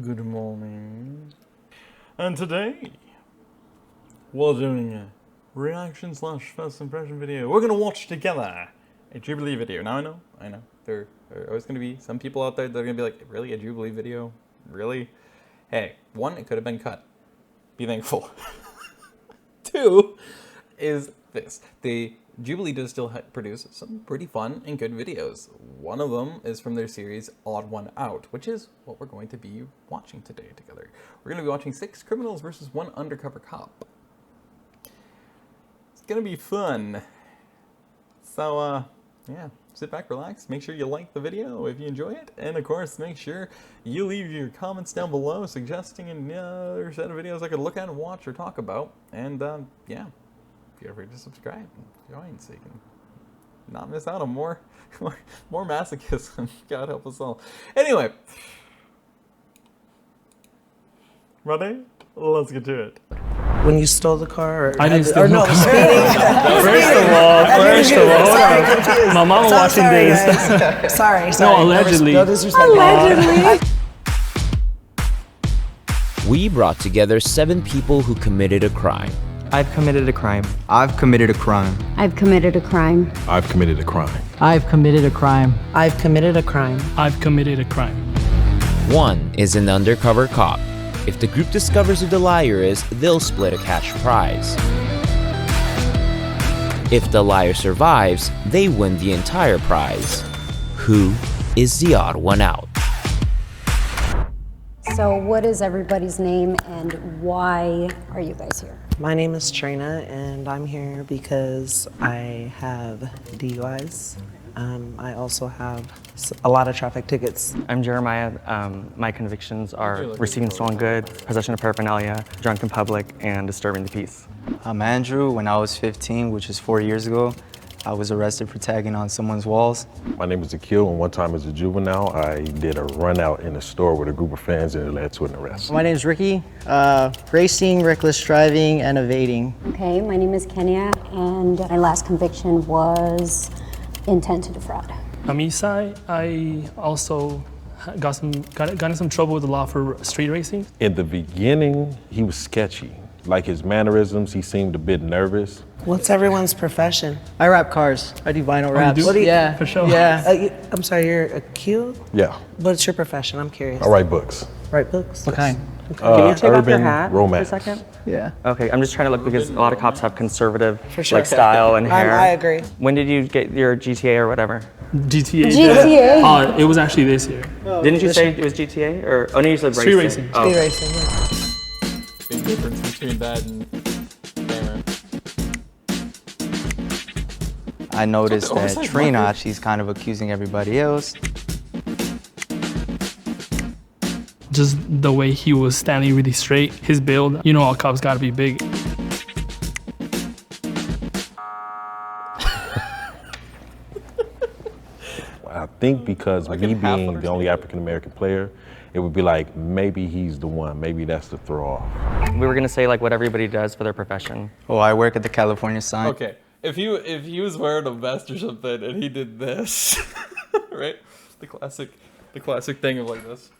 Good morning. And today, we're doing a reaction / first impression video. We're gonna watch together a Jubilee video. Now I know, there are always gonna be some people out there that are gonna be like, really, a Jubilee video? Really? Hey, one, it could have been cut. Be thankful. Two is this. The Jubilee does still produce some pretty fun and good videos. One of them is from their series Odd One Out, which is what we're going to be watching today together. We're going to be watching 6 criminals versus 1 undercover cop. It's going to be fun. So, yeah, sit back, relax, make sure you like the video if you enjoy it, and of course, make sure you leave your comments down below suggesting another set of videos I could look at and watch or talk about. And, yeah. Feel free to subscribe and join so you can not miss out on more masochism. God help us all. Anyway, ready? Let's get to it. When you stole the car, or I didn't steal no, no car. First of all, hold on. My mom watching this. Sorry. No, allegedly. No disrespect. Allegedly. We brought together 7 people who committed a crime. I've committed a crime. I've committed a crime. I've committed a crime. I've committed a crime. I've committed a crime. I've committed a crime. I've committed a crime. 1 is an undercover cop. If the group discovers who the liar is, they'll split a cash prize. If the liar survives, they win the entire prize. Who is the odd one out? So what is everybody's name and why are you guys here? My name is Trina, and I'm here because I have DUIs. I also have a lot of traffic tickets. I'm Jeremiah. My convictions are receiving stolen goods, possession of paraphernalia, drunk in public, and disturbing the peace. I'm Andrew. When I was 15, which is 4 years ago, I was arrested for tagging on someone's walls. My name is Akil, and one time as a juvenile, I did a run out in a store with a group of friends, and it led to an arrest. My name is Ricky. Racing, reckless driving, and evading. Okay, my name is Kenya and my last conviction was intent to defraud. I'm Isai. I also got in some trouble with the law for street racing. In the beginning, he was sketchy. Like his mannerisms, he seemed a bit nervous. What's everyone's profession? I rap cars. I do vinyl you raps. do? What do you- Yeah, For sure. Yeah. I'm sorry, you're Akil? Yeah, What's your profession? I'm curious. I write books. Write books? What kind? Can you take off your urban hat romance. for a second? Yeah. Okay, I'm just trying to look because a lot of cops have conservative sure. like style and hair. I agree. When did you get your GTA or whatever? GTA. GTA. It was actually this year. Didn't you say it was GTA? Or oh no, you said Street racing. racing. Oh. Street racing, yeah. Big difference between that and gamer. I noticed Oh, it's that like Trina, Michael. she's kind of accusing everybody else. Just the way he was standing really straight, his build. You know, all cops gotta be big. I think because me being the only African-American player, it would be like, maybe he's the one, maybe that's the throw off. We were gonna say like what everybody does for their profession. Oh, I work at the California sign. Okay, if he was wearing a vest or something and he did this, right? The classic thing of like this.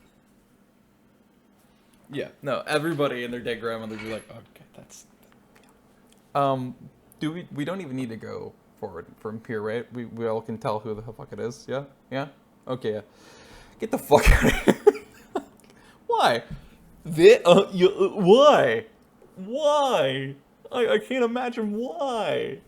Yeah, no, everybody and their dead grandmothers are like, okay, that's. We don't even need to go forward from here, right? We all can tell who the fuck it is. Yeah, yeah, okay, yeah. Get the fuck out of here. Why? Why? Why? I can't imagine why.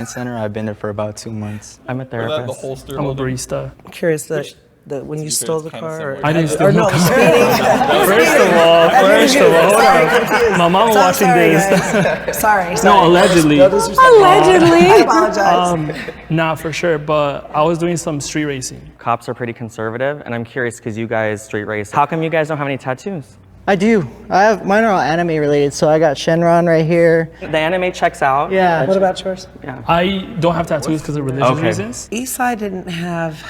Center, I've been there for about 2 months. I'm a Or that therapist. the holster I'm a holding- barista. I'm curious that when you stole the kinda car, similar. or I didn't steal or no no, car. speeding. First of all, hold on. My mom watching this. Sorry. No, allegedly. No disrespect. Allegedly. I apologize. Nah, for sure, but I was doing some street racing. Cops are pretty conservative, and I'm curious because you guys street race. How come you guys don't have any tattoos? I do. Mine are all anime related, so I got Shenron right here. The anime checks out. Yeah. What about yours? I don't have tattoos because of religious Okay. reasons. Esai didn't have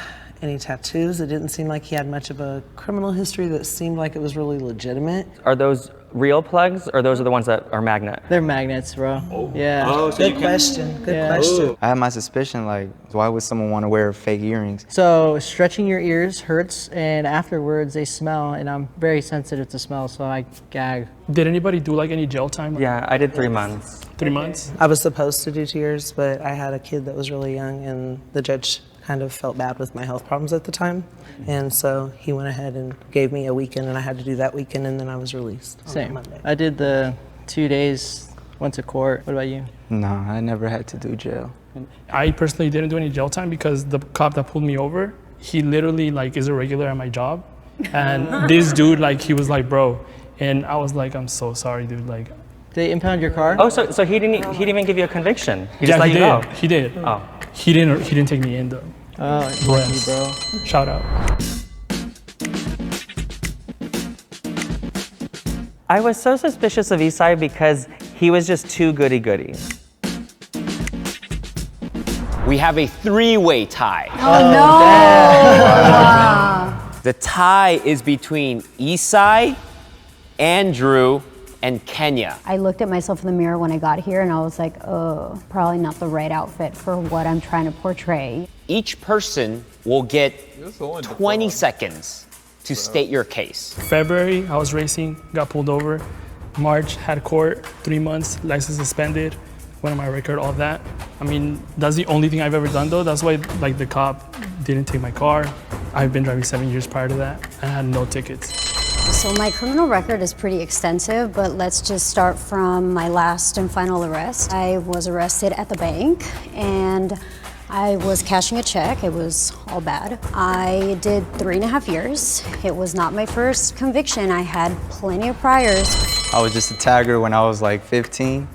any tattoos. It didn't seem like he had much of a criminal history that seemed like it was really legitimate. Are those real plugs, or those are the ones that are magnet? They're magnets, bro. Yeah. Good question. Good question. I had my suspicion, like, why would someone want to wear fake earrings? So stretching your ears hurts, and afterwards they smell, and I'm very sensitive to smell, so I gag. Did anybody do like any jail time? Yeah, I did 3 months. 3 months? I was supposed to do 2 years, but I had a kid that was really young, and the judge kind of felt bad with my health problems at the time. And so he went ahead and gave me a weekend, and I had to do that weekend, and then I was released on Same. Monday. I did the 2 days, went to court. What about you? No, I never had to do jail. I personally didn't do any jail time because the cop that pulled me over, he literally like is a regular at my job. And this dude, like, he was like, bro. And I was like, I'm so sorry, dude. Like, They impound your car? Oh, so he didn't even give you a conviction? He yeah, just let he you did. go? He did. Oh. He didn't take me in though. Oh, lucky, Yes. bro. Shout out. I was so suspicious of Eastside because he was just too goody-goody. We have a 3-way tie. Oh, no! The tie is between Eastside, Andrew, and Kenya. I looked at myself in the mirror when I got here and I was like, oh, probably not the right outfit for what I'm trying to portray. Each person will get This only 20 seconds to state your case. February, I was racing, got pulled over. March, had court, 3 months, license suspended, went on my record, all that. I mean, that's the only thing I've ever done though. That's why like the cop didn't take my car. I've been driving 7 years prior to that and had no tickets. So my criminal record is pretty extensive, but let's just start from my last and final arrest. I was arrested at the bank and I was cashing a check. It was all bad. I did 3.5 years. It was not my first conviction. I had plenty of priors. I was just a tagger when I was like 15.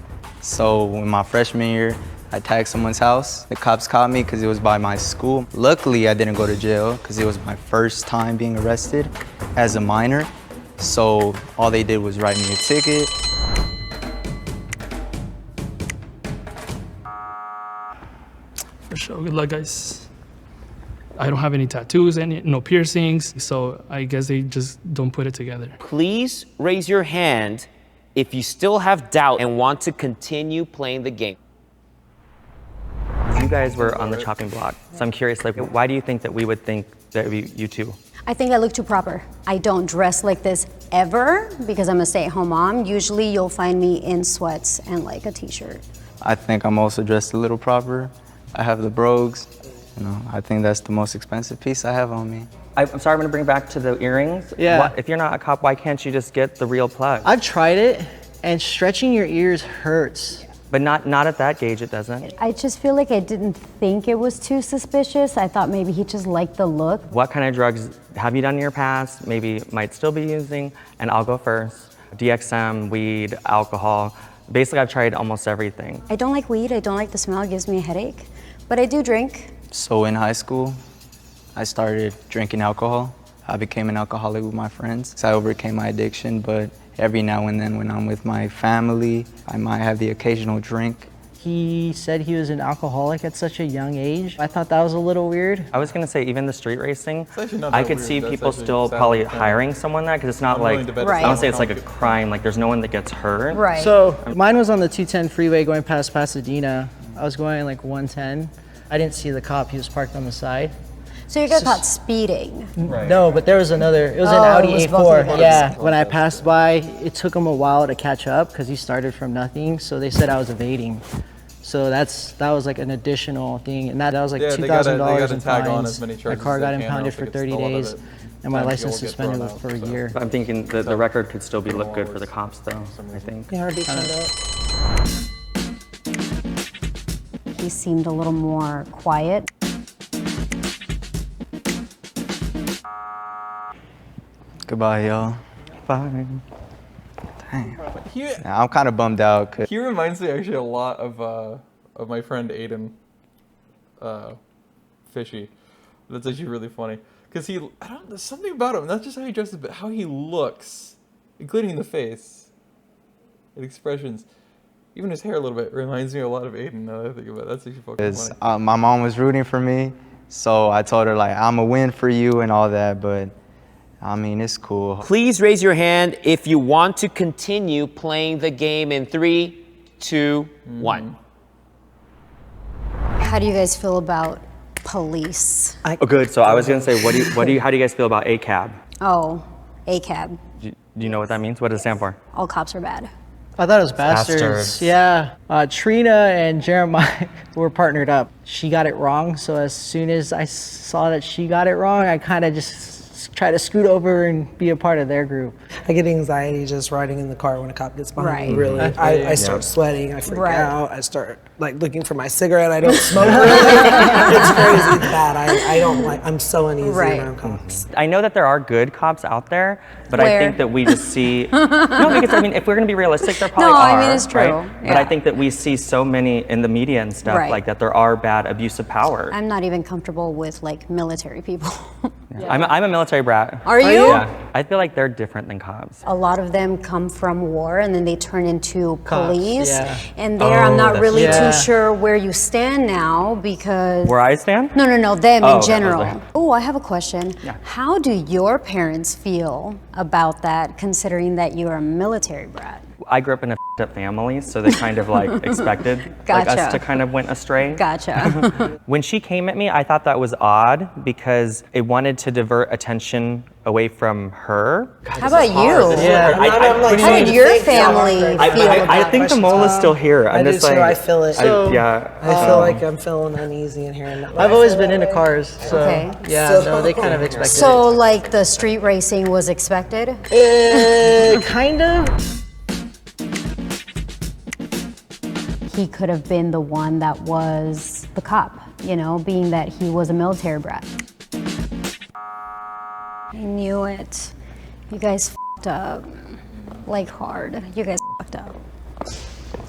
So in my freshman year, I tagged someone's house. The cops caught me because it was by my school. Luckily, I didn't go to jail because it was my first time being arrested as a minor. So all they did was write me a ticket. For sure, good luck guys. I don't have any tattoos, no piercings, so I guess they just don't put it together. Please raise your hand if you still have doubt and want to continue playing the game. You guys were on the chopping block, so I'm curious, like, why do you think that we would think that you two? I think I look too proper. I don't dress like this ever because I'm a stay-at-home mom. Usually you'll find me in sweats and like a t-shirt. I think I'm also dressed a little proper. I have the brogues. You know, I think that's the most expensive piece I have on me. I'm sorry, I'm gonna bring back to the earrings. Yeah. If you're not a cop, why can't you just get the real plug? I've tried it, and stretching your ears hurts. But not at that gauge, it doesn't. I just feel like I didn't think it was too suspicious. I thought maybe he just liked the look. What kind of drugs have you done in your past, maybe might still be using? And I'll go first. DXM, weed, alcohol. Basically, I've tried almost everything. I don't like weed. I don't like the smell. It gives me a headache. But I do drink. So in high school, I started drinking alcohol. I became an alcoholic with my friends. So I overcame my addiction, but every now and then when I'm with my family, I might have the occasional drink. He said he was an alcoholic at such a young age. I thought that was a little weird. I was gonna say, even the street racing, actually not I that could weird. see That's people actually still sad probably to think. hiring someone that, because it's not I'm like, willing to bet Right. I don't say it's like a Competition. crime, like there's no one that gets hurt. Right. So mine was on the 210 freeway going past Pasadena. I was going like 110. I didn't see the cop. He was parked on the side. So you got caught speeding. No, but there was another. It was an Oh, Audi it was both A4. of them. Yeah. When I passed by, it took him a while to catch up because he started from nothing. So they said I was evading. So that was like an additional thing, and that was like Yeah, $2,000 in tag on fines. as many My charges car as got they can, or impounded else for it gets 30 a lot of days, it. and my Time license will get thrown suspended out, for a so. year. I'm thinking that the record could still be look good for the cops though, I think. Yeah, already turned up. He seemed a little more quiet. Goodbye, y'all. Fine. Dang. He, Now, I'm kind of bummed out. 'Cause he reminds me actually a lot of my friend Aiden Fishy. That's actually really funny. Because there's something about him, not just how he dresses, but how he looks, including the face and expressions. Even his hair a little bit reminds me a lot of Aiden, now that I think about it. That's actually fucking funny. my mom was rooting for me, so I told her like I'm a win for you and all that, but I mean, it's cool. Please raise your hand if you want to continue playing the game in 3, 2, 1. How do you guys feel about police? Oh, good. So I was gonna say, how do you guys feel about ACAB? Oh, ACAB. Do you know what that means? What does it stand for? All cops are bad. I thought it was bastards. Bastards. Yeah. Trina and Jeremiah were partnered up. She got it wrong, so as soon as I saw that she got it wrong, I kind of just try to scoot over and be a part of their group. I get anxiety just riding in the car when a cop gets behind me. Right. Really, I start sweating. I freak Right. out. I start like looking for my cigarette. I don't smoke. Really. It's crazy. It's bad. I don't like. I'm so uneasy Right. around cops. I know that there are good cops out there, but I Where? think that we just see no, because I mean, if we're gonna be realistic, there probably No, are. I mean, it's true. Right? But I Yeah. think that we see so many in the media and stuff Right. like that. There are bad abuse of power. I'm not even comfortable with like military people. I'm a military brat. Are you? Yeah. I feel like they're different than cops. A lot of them come from war and then they turn into Cops, police. yeah. And there I'm not that's- really Yeah. too sure where you stand now because. Where I stand? No, them Oh, in okay, general. okay. Oh, I have a question. Yeah. How do your parents feel about that, considering that you're a military brat? I grew up in a up family, so they kind of like expected like us Gotcha. to kind of went astray. Gotcha. When she came at me, I thought that was odd because it wanted to divert attention away from her. How about you? Yeah. How did your family feel I about think the mole is still here. I I'm do just too. like, I feel it. yeah. I feel like I'm feeling uneasy in here. I've always been into cars, so Okay. yeah, no, they kind of expected So, like, the street racing was expected? it. Kind of. He could have been the one that was the cop, you know, being that he was a military brat. I knew it. You guys f***ed up. Like, hard. You guys f***ed up.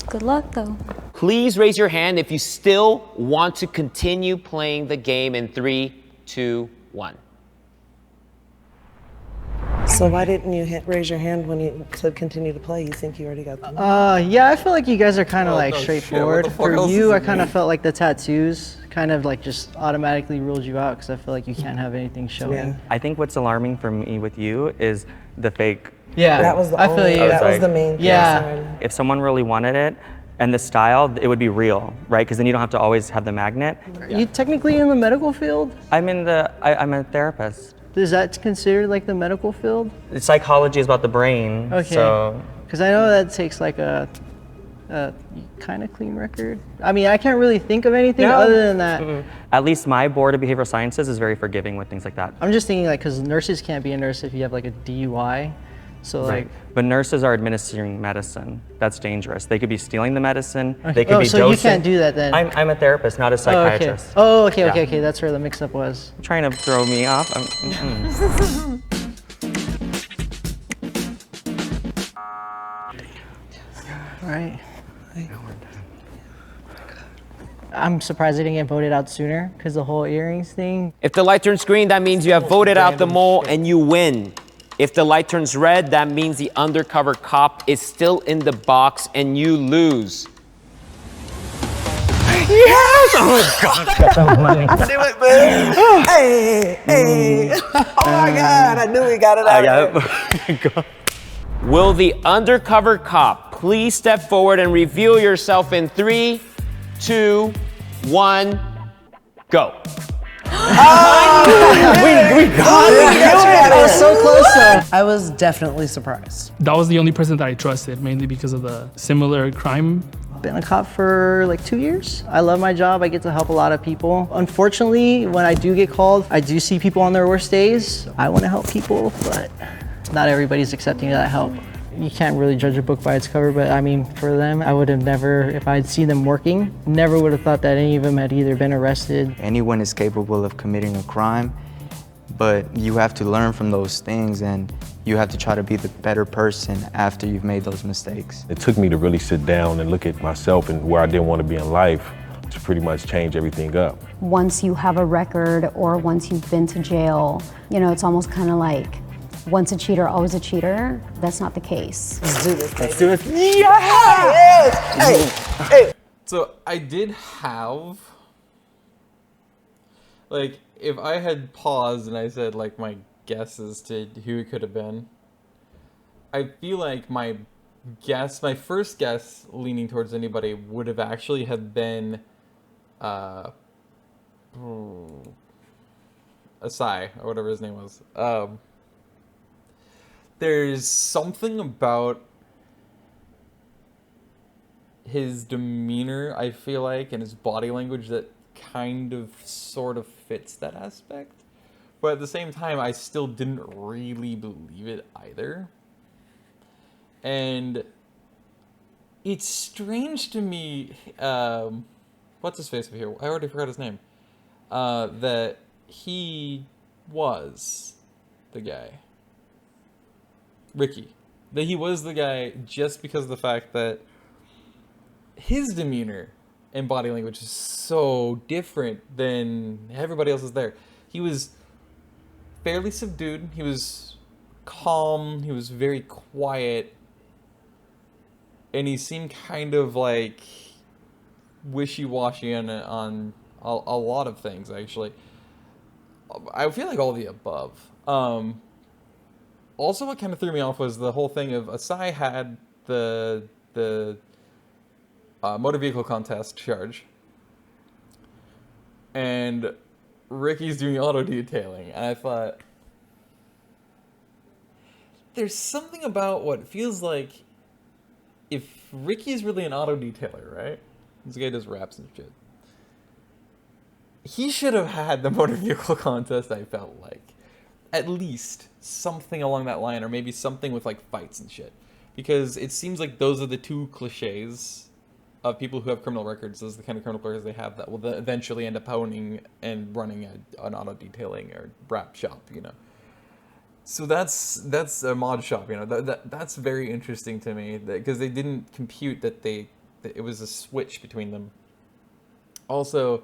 Good luck, though. Please raise your hand if you still want to continue playing the game in 3, 2, 1. So why didn't you raise your hand when you said continue to play? You think you already got them? Yeah, I feel like you guys are kind of like no shit, straightforward. what the fuck For else you, does I it kind of mean? felt like the tattoos kind of like just automatically ruled you out because I feel like you can't have anything showing. Yeah. I think what's alarming for me with you is the fake. Yeah, That was the I feel only, you. that was like- the main Yeah. concern. If someone really wanted it and the style, it would be real, right? Because then you don't have to always have the magnet. You technically in the medical field? I'm a therapist. Is that considered like the medical field? Psychology is about the brain. Okay. So Because I know that takes like a kind of clean record. I mean, I can't really think of anything No. other than that. at least my board of behavioral sciences is very forgiving with things like that. I'm just thinking like, because nurses can't be a nurse if you have like a DUI. So like, Right. But nurses are administering medicine. That's dangerous. They could be stealing the medicine. okay. They could be so dosing. you can't do that then. I'm a therapist, not a Oh, okay. psychiatrist. Oh, okay, Yeah. okay. That's where the mix-up was. Trying to throw me off. All right. I'm surprised I didn't get voted out sooner because the whole earrings thing. If the light turns green, that means you have voted out the mole and you win. If the light turns red, that means the undercover cop is still in the box and you lose. Yes! Oh God! I knew it, man. Hey! Oh my God! I knew we got it out. Will the undercover cop please step forward and reveal yourself in 3, 2, 1, go. I was so close. I was definitely surprised. That was the only person that I trusted, mainly because of the similar crime. Been a cop for like 2 years. I love my job. I get to help a lot of people. Unfortunately, when I do get called, I do see people on their worst days. I want to help people, but not everybody's accepting of that help. You can't really judge a book by its cover, but I mean, for them, I would have never, if I'd seen them working, never would have thought that any of them had either been arrested. Anyone is capable of committing a crime, but you have to learn from those things and you have to try to be the better person after you've made those mistakes. It took me to really sit down and look at myself and where I didn't want to be in life to pretty much change everything up. Once you have a record or once you've been to jail, you know, it's almost kind of like once a cheater, always a cheater. That's not the case. Let's do this. Let's do it. Yes! Hey! So I did have, like, if I had paused and I said, like, my guesses to who it could have been. I feel like my first guess leaning towards anybody would have actually have been Asai, or whatever his name was. There's something about his demeanor, I feel like, and his body language that kind of sort of fits that aspect. But at the same time, I still didn't really believe it either. And it's strange to me, what's his face over here? I already forgot his name. That he was the guy. Ricky. That he was the guy just because of the fact that his demeanor and body language is so different than everybody else's there. He was fairly subdued. He was calm. He was very quiet. And he seemed kind of like wishy-washy on a lot of things, actually. I feel like all of the above. Also, what kind of threw me off was the whole thing of Asai had the motor vehicle contest charge, and Ricky's doing auto detailing, and I thought, there's something about what feels like if Ricky's really an auto detailer, right? This guy does raps and shit. He should have had the motor vehicle contest, I felt like. At least something along that line, or maybe something with like fights and shit. Because it seems like those are the two cliches of people who have criminal records. Those are the kind of criminal records they have that will eventually end up owning and running an auto detailing or rap shop, you know. So that's a mod shop, you know. That's very interesting to me, because they didn't compute that it was a switch between them. Also,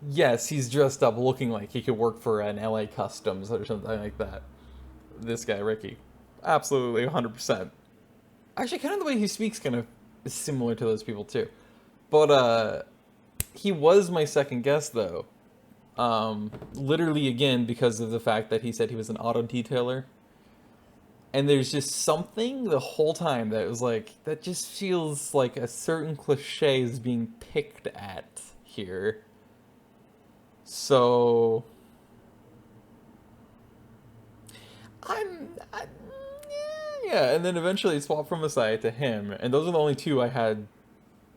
yes, he's dressed up looking like he could work for an LA Customs or something like that. This guy, Ricky. Absolutely, 100%. Actually, kind of the way he speaks kind of is similar to those people, too. But, he was my second guess, though. Literally, again, because of the fact that he said he was an auto detailer. And there's just something the whole time that was like, that just feels like a certain cliche is being picked at here. So yeah, and then eventually swap from Messiah to him, and those are the only two I had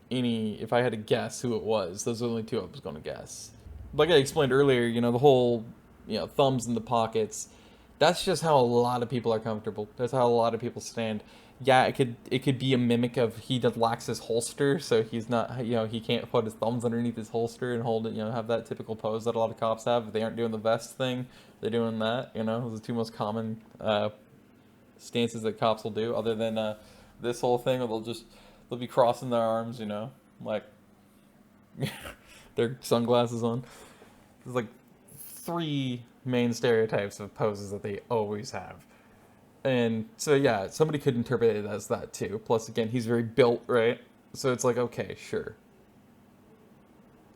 if I had to guess who it was, those are the only two I was going to guess. Like I explained earlier, you know, the whole, you know, thumbs in the pockets, that's just how a lot of people are comfortable. That's how a lot of people stand. Yeah, it could be a mimic of he lacks his holster, so he's not, you know, he can't put his thumbs underneath his holster and hold it, you know, have that typical pose that a lot of cops have. If they aren't doing the vest thing, they're doing that, you know, those are the two most common stances that cops will do, other than this whole thing where they'll be crossing their arms, you know, like their sunglasses on. There's like 3 main stereotypes of poses that they always have. And so, yeah, somebody could interpret it as that, too. Plus, again, he's very built, right? So it's like, okay, sure.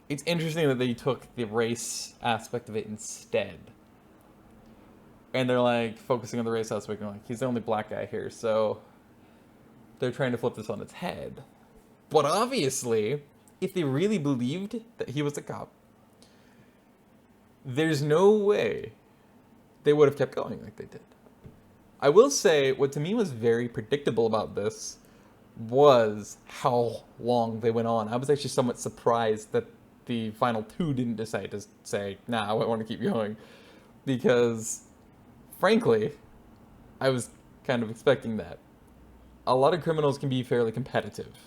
It's interesting that they took the race aspect of it instead. And they're, like, focusing on the race aspect. And, like, he's the only black guy here, so they're trying to flip this on its head. But obviously, if they really believed that he was a cop, there's no way they would have kept going like they did. I will say, what to me was very predictable about this was how long they went on. I was actually somewhat surprised that the final 2 didn't decide to say, nah, I want to keep going. Because, frankly, I was kind of expecting that. A lot of criminals can be fairly competitive.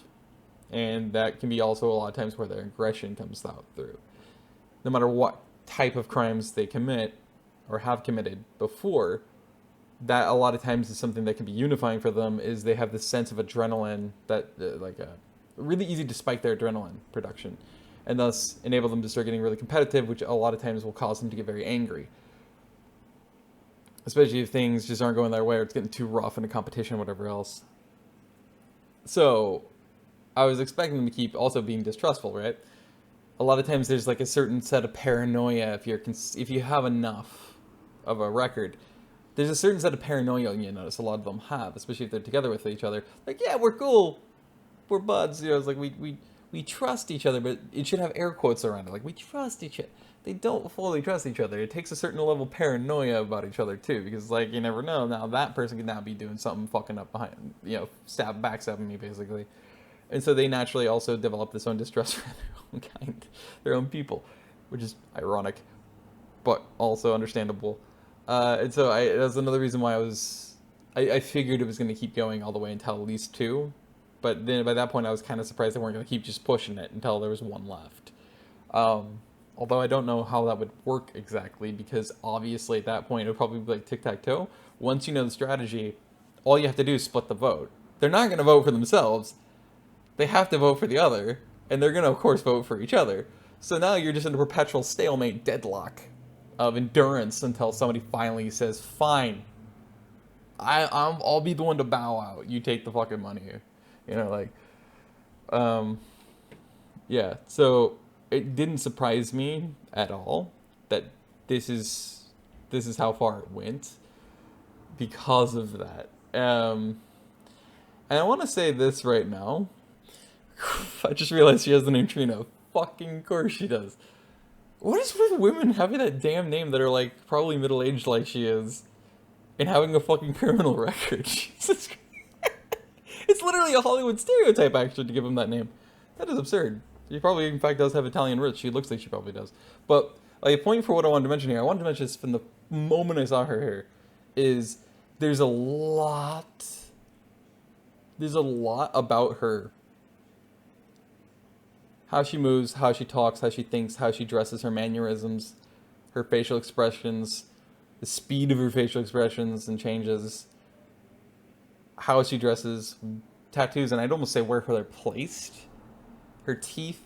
And that can be also a lot of times where their aggression comes out through. No matter what type of crimes they commit or have committed before, that a lot of times is something that can be unifying for them, is they have this sense of adrenaline that really easy to spike their adrenaline production, and thus enable them to start getting really competitive, which a lot of times will cause them to get very angry, especially if things just aren't going their way or it's getting too rough in a competition or whatever else. So I was expecting them to keep also being distrustful, right? A lot of times there's like a certain set of paranoia if you have enough of a record, there's a certain set of paranoia you notice a lot of them have, especially if they're together with each other. Like, yeah, we're cool, we're buds. You know, it's like we trust each other, but it should have air quotes around it. Like, we trust each other. They don't fully trust each other. It takes a certain level of paranoia about each other too, because like you never know. Now that person could now be doing something fucking up behind, you know, backstabbing me basically, and so they naturally also develop this own distrust for their own kind, their own people, which is ironic, but also understandable. And so that's another reason why I figured it was going to keep going all the way until at least 2, but then by that point I was kind of surprised they weren't going to keep just pushing it until there was 1 left. Although I don't know how that would work exactly, because obviously at that point it would probably be like tic-tac-toe. Once you know the strategy, all you have to do is split the vote. They're not going to vote for themselves. They have to vote for the other, and they're going to, of course, vote for each other. So now you're just in a perpetual stalemate deadlock of endurance until somebody finally says, fine, I'll be the one to bow out. You take the fucking money. You know, like, yeah, so it didn't surprise me at all that this is how far it went because of that. And I want to say this right now. I just realized she has the name Trina. Fucking course she does. What is with women having that damn name that are like probably middle-aged like she is and having a fucking criminal record? Jesus Christ. It's literally a Hollywood stereotype actually to give him that name. That is absurd. She probably, in fact, does have Italian roots. She looks like she probably does. But like, a point for what I wanted to mention here, I wanted to mention this from the moment I saw her here, is there's a lot about her. How she moves, how she talks, how she thinks, how she dresses, her mannerisms, her facial expressions, the speed of her facial expressions and changes, how she dresses, tattoos, and I'd almost say where they're placed. Her teeth.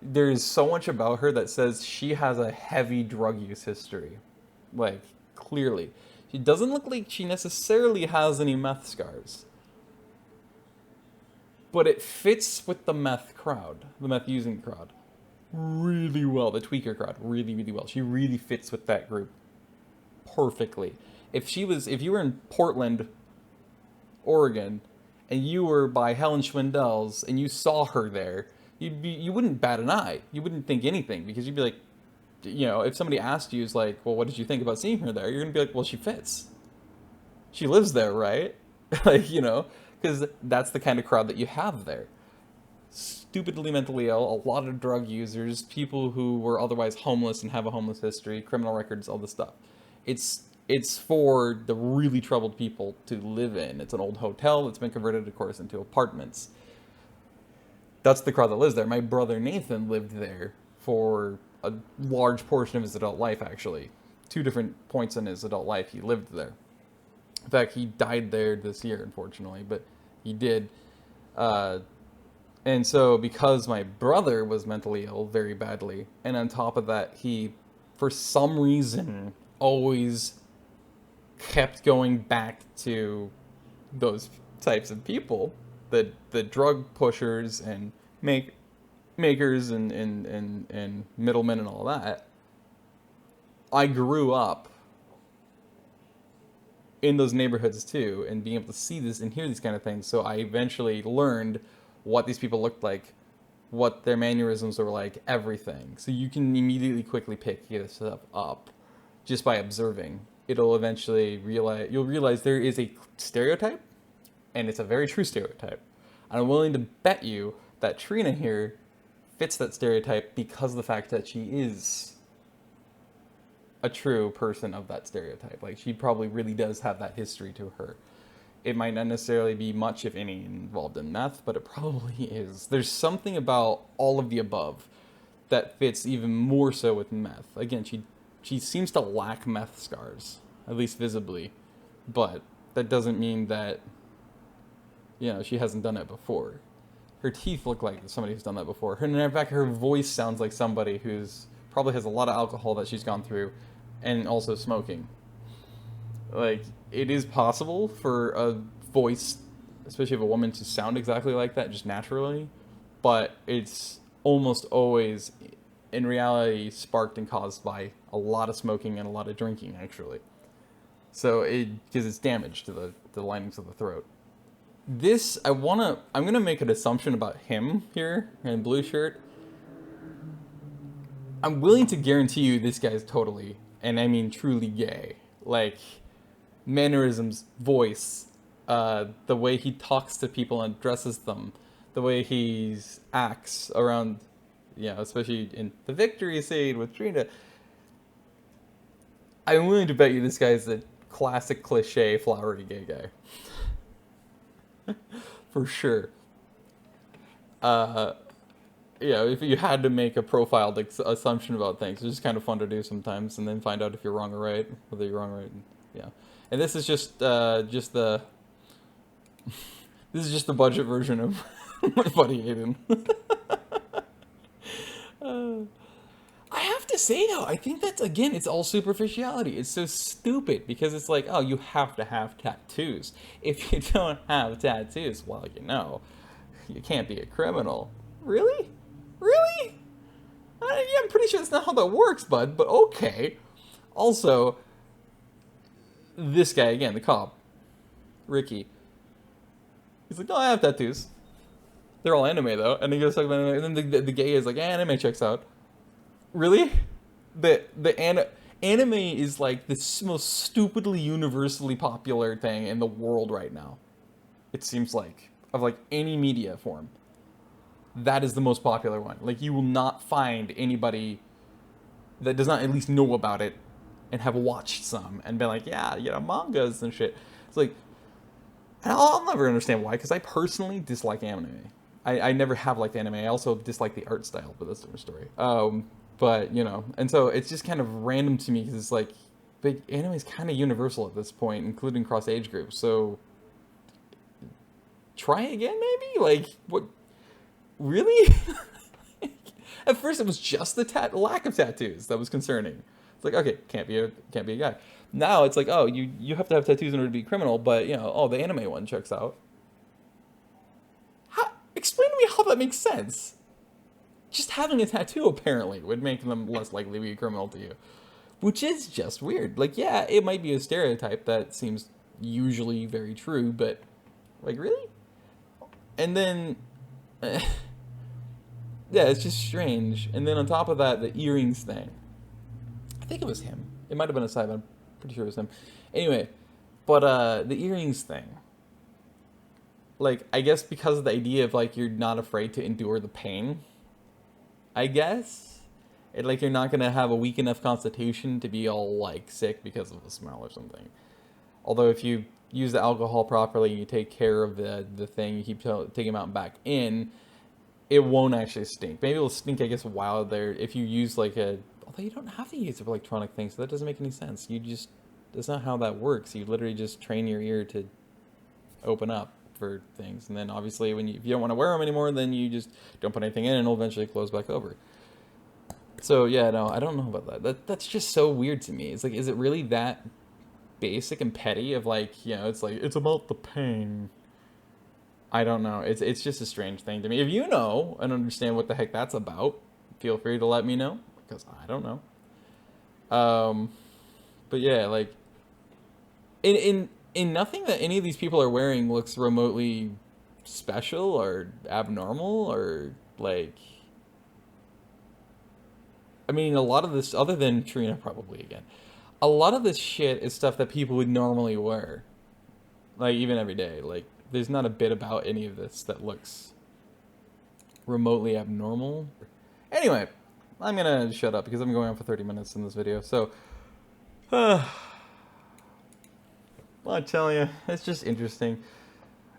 There's so much about her that says she has a heavy drug use history. Like, clearly. She doesn't look like she necessarily has any meth scars. But it fits with the meth crowd, the meth using crowd, really well. The tweaker crowd, really, really well. She really fits with that group perfectly. If you were in Portland, Oregon, and you were by Helen Schwindel's and you saw her there, you wouldn't bat an eye. You wouldn't think anything, because you'd be like, you know, if somebody asked you, is like, well, what did you think about seeing her there? You're gonna be like, well, she fits. She lives there, right? Like, you know, because that's the kind of crowd that you have there. Stupidly mentally ill, a lot of drug users, people who were otherwise homeless and have a homeless history, criminal records, all this stuff. It's for the really troubled people to live in. It's an old hotel that's been converted, of course, into apartments. That's the crowd that lives there. My brother Nathan lived there for a large portion of his adult life, actually. 2 different points in his adult life he lived there. In fact, he died there this year, unfortunately, but he did. And so because my brother was mentally ill very badly, and on top of that, he, for some reason, always kept going back to those types of people, the drug pushers and makers and middlemen and all that. I grew up in those neighborhoods too, and being able to see this and hear these kind of things. So I eventually learned what these people looked like, what their mannerisms were like, everything. So you can immediately quickly pick this stuff up just by observing. You'll realize there is a stereotype, and it's a very true stereotype. And I'm willing to bet you that Trina here fits that stereotype because of the fact that she is a true person of that stereotype. Like, she probably really does have that history to her. It might not necessarily be much, if any, involved in meth, but it probably is. There's something about all of the above that fits even more so with meth. Again, she seems to lack meth scars, at least visibly, but that doesn't mean that, you know, she hasn't done it before. Her teeth look like somebody who's done that before. In fact, her voice sounds like somebody who's probably has a lot of alcohol that she's gone through, and also smoking. Like, it is possible for a voice, especially of a woman, to sound exactly like that just naturally, but it's almost always in reality sparked and caused by a lot of smoking and a lot of drinking, actually. So because it's damage to the linings of the throat. This, I'm gonna make an assumption about him here in blue shirt. I'm willing to guarantee you this guy's totally, and I mean truly gay. Like, mannerisms, voice, the way he talks to people and addresses them, the way he acts around, especially in the victory scene with Trina. I'm willing to bet you this guy's a classic cliche flowery gay guy. For sure. If you had to make a profiled assumption about things, it's just kind of fun to do sometimes, and then find out if you're wrong or right, whether you're wrong or right. Yeah. And this is just the this is just the budget version of my buddy Aiden. I have to say though, I think that's, again, it's all superficiality. It's so stupid because it's like, oh, you have to have tattoos. If you don't have tattoos, well, you can't be a criminal. Really? Really? I'm pretty sure that's not how that works, bud, but okay. Also, this guy, again, the cop, Ricky, he's like, no, I have tattoos. They're all anime, though. And he goes, and then the gay is like, anime checks out. Really? Anime is like the most stupidly universally popular thing in the world right now. It seems like, of like any media form. That is the most popular one. Like, you will not find anybody that does not at least know about it and have watched some and been like, mangas and shit. It's like, and I'll never understand why, because I personally dislike anime. I never have liked anime. I also dislike the art style, but that's a different story. But, and so it's just kind of random to me because it's like, anime is kind of universal at this point, including cross age groups. So, try again, maybe? Like, what? Really? At first, it was just the lack of tattoos that was concerning. It's like, okay, can't be a guy. Now it's like, oh, you have to have tattoos in order to be a criminal, but the anime one checks out. Explain to me how that makes sense. Just having a tattoo apparently would make them less likely to be a criminal to you, which is just weird. Like, yeah, it might be a stereotype that seems usually very true, but like, really? And then. Yeah, it's just strange. And then on top of that, the earrings thing. I think it was him. It might have been a side, but I'm pretty sure it was him. Anyway, but the earrings thing. Like, I guess because of the idea of, like, you're not afraid to endure the pain. I guess. Like, you're not going to have a weak enough constitution to be all, like, sick because of the smell or something. Although if you use the alcohol properly, you take care of the thing, you keep taking them out and back in, it won't actually stink. Maybe it'll stink, I guess, while there, if you use like although you don't have to use electronic things, so that doesn't make any sense. That's not how that works. You literally just train your ear to open up for things. And then obviously if you don't want to wear them anymore, then you just don't put anything in and it'll eventually close back over. So yeah, no, I don't know about that. That's just so weird to me. It's like, is it really that basic and petty of like, it's like, it's about the pain. I don't know. It's just a strange thing to me. If you know and understand what the heck that's about, feel free to let me know, because I don't know. But yeah, like, in nothing that any of these people are wearing looks remotely special or abnormal or like. I mean, a lot of this, other than Trina probably again, a lot of this shit is stuff that people would normally wear, like even every day, like. There's not a bit about any of this that looks remotely abnormal. Anyway, I'm gonna shut up because I'm going on for 30 minutes in this video. So, well, I tell you, it's just interesting.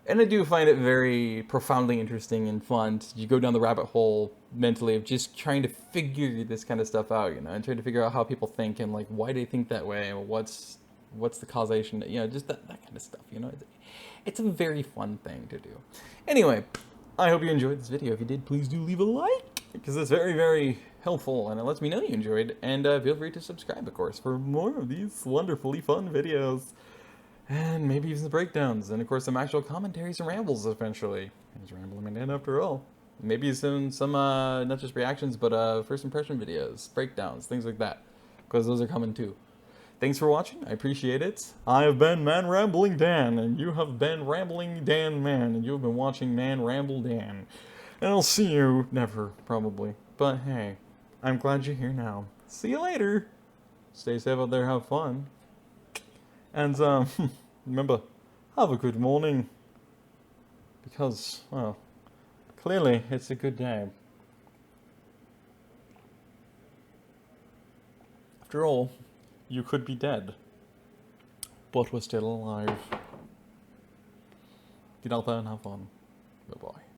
And I do find it very profoundly interesting and fun. You go down the rabbit hole mentally of just trying to figure this kind of stuff out, and trying to figure out how people think and like why they think that way, and what's the causation, just that kind of stuff, It's a very fun thing to do. Anyway, I hope you enjoyed this video. If you did, please do leave a like, because it's very, very helpful, and it lets me know you enjoyed. And feel free to subscribe, of course, for more of these wonderfully fun videos. And maybe even some breakdowns, and of course some actual commentaries and rambles eventually. It's Ramblin' Man Out after all. Maybe some not just reactions, but first impression videos, breakdowns, things like that, because those are coming too. Thanks for watching. I appreciate it. I have been Man Rambling Dan, and you have been Rambling Dan Man, and you have been watching Man Ramble Dan. And I'll see you never, probably. But hey, I'm glad you're here now. See you later. Stay safe out there, have fun. And remember, have a good morning. Because, well, clearly it's a good day. After all, you could be dead, but we're still alive. Get out there and have fun. Bye-bye.